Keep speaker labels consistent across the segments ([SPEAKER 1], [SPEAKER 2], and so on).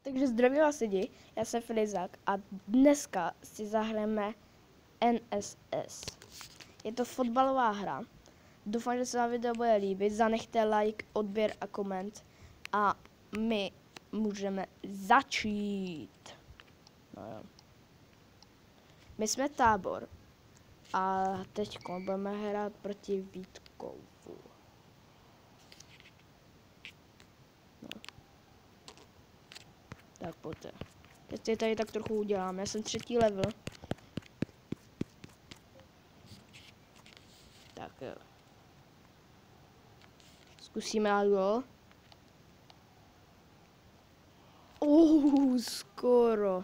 [SPEAKER 1] Takže zdraví vás lidi, já jsem Filizák a dneska si zahrajeme NSS. Je to fotbalová hra. Doufám, že se vám video bude líbit. Zanechte like, odběr a koment. A my můžeme začít. No jo. My jsme Tábor. A teď budeme hrát proti Vítkovu. No. Tak pojďte. Teď si tady tak trochu udělám. Já jsem 3. level. Tak jo. Zkusíme dát gol. Skoro.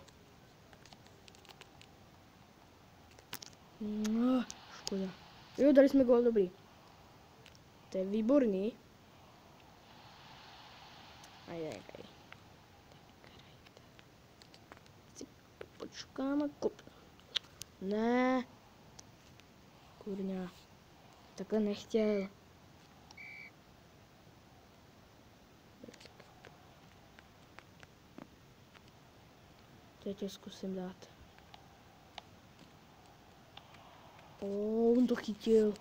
[SPEAKER 1] No, škoda. Jo, dali jsme gol, dobrý. To je výborný. Ajde. Počkám a kop. Ne. Kurňa. Takhle nechtěl. Teď tě zkusím dát. On to chytil.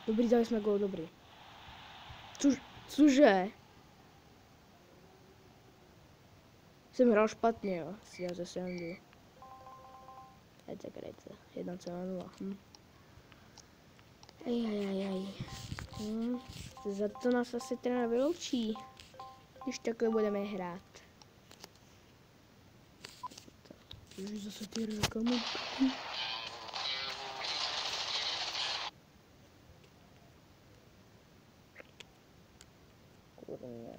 [SPEAKER 1] Dobrý, dali jsme gol, dobrý. Cože? Jsem hrál špatně, jo. Si já zase jdu. Hrajte. 1,0. Za to nás asi trenér vyloučí, když takhle budeme hrát. Už zase ty reklamu. Kurně.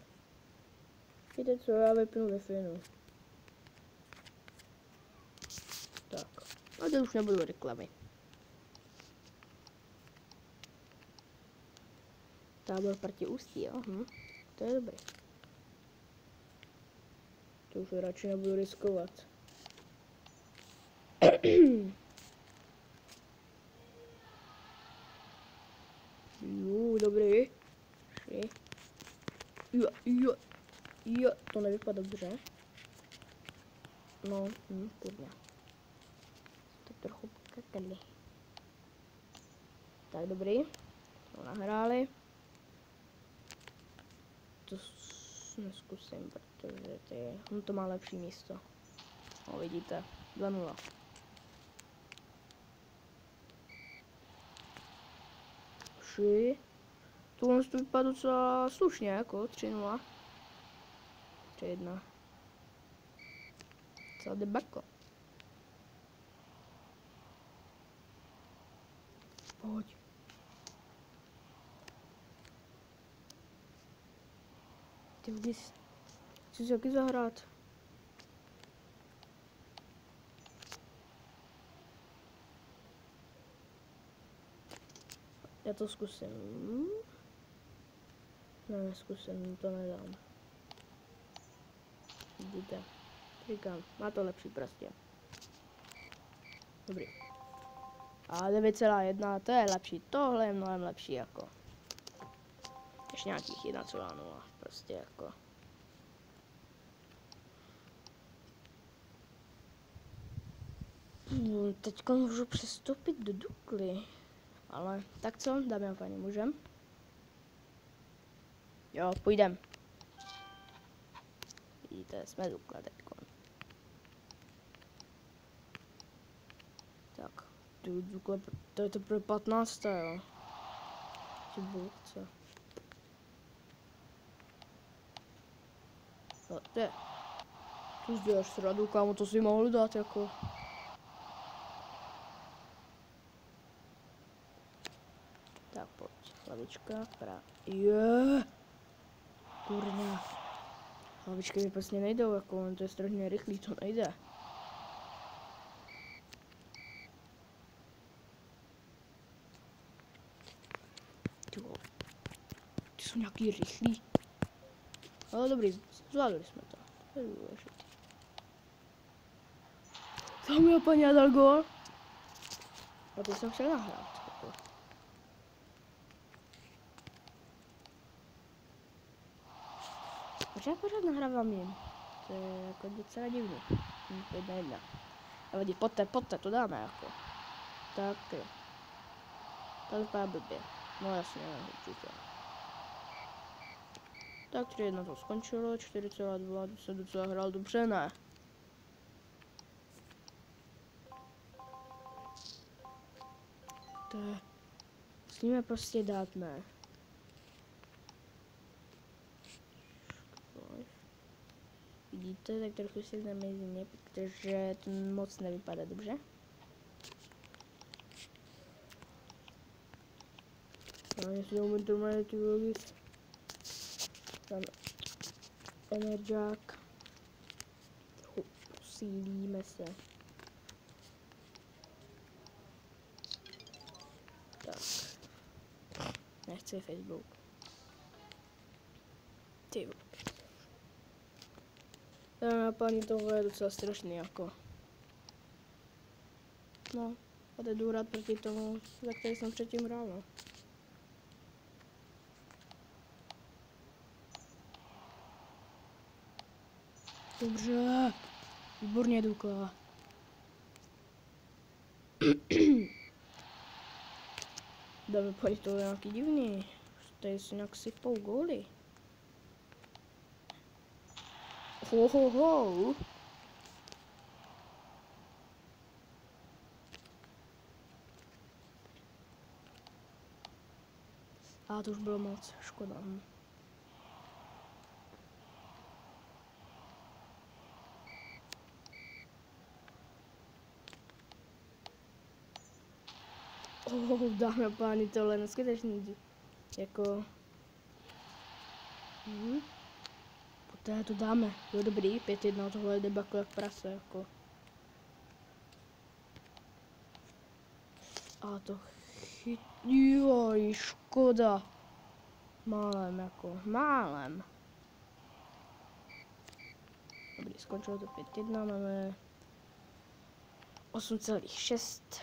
[SPEAKER 1] Víte co, já vypnu Wi-Fi, no. Tak. A to už nebudu reklamy. Tábor proti Ústí, jo? To je dobrý. To už radši nebudu riskovat. Dobrý. Jo, to nevypadá dobře. No, kurňa. To trochu pokakali. Tak, dobrý. To nahráli. To neskusím, protože on to má lepší místo. No, vidíte, 2-0. Tohle to vypadá docela slušně, jako 3-0. 3-1. Celá debako. Pojď. Ty vůbec chci si taky zahrát. Já to zkusím. Ne, neskusím, to nedám. Vidíte. Říkám, má to lepší prostě. Dobrý. A 9,1, to je lepší. Tohle je mnohem lepší jako. Ještě nějakých 1,0, prostě jako. Teďka můžu přestoupit do Dukly. Ale tak co, dámy a páni, můžem? Jo, půjdem. Vidíte, jsme Dukla teďko. Tak, Dukla, to je teprve 15. jo. Ty bůhce. No, ty. Tu děláš sradu, kámo, to si mohl dát jako. Tak pojď, hlavička, Kurňa. Hlavičky mi prostě nejdou, jako to je strašně rychlý, to nejde. Ty jsou nějaký rychlý. Ale dobrý, zvládli jsme to. To je důležité. Dámy a paní, dal gól. A to jsem chtěl nahrát. Pořád nahrávám jim. To je jako docela divný. 1-1. A vadí, pojďte, to dáme jako. Tak jo. To vypadá blbě. No jasně, určitě. Tak 3-1 to skončilo, 4,2 to se docela hrál dobře, ne? To je... Musíme prostě dát, ne? Vidíte, tak trochu si dáme zimě, protože to moc nevypadá dobře. No, jestli umím to mají ty logis. Tam Energiák. Posílíme se. Tak. Nechci Facebook. Ty. Paní, tohle je docela strašný jako. No, a teď jdu rád proti tomu, za který jsem předtím hrál, no. Dobře, výborně, Duka. Dáme paní, to je nějaký divný. Tady si nějak sypou góly. Ho. A to už bylo moc, škoda. Dáme páni, tohle neskutečný. Jako... Poté to dáme. Jo, dobrý, 5-1, tohle je debakl jak prase, jako. A to joj, škoda. Málem, jako, málem. Dobrý, skončilo to 5-1, máme 8,6.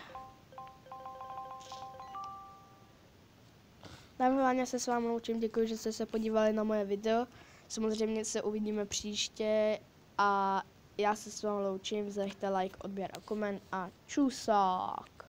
[SPEAKER 1] Dámy se s vámi loučím, děkuji, že jste se podívali na moje video. Samozřejmě se uvidíme příště a já se s vámi loučím, zanechte like, odběr a koment a čusák.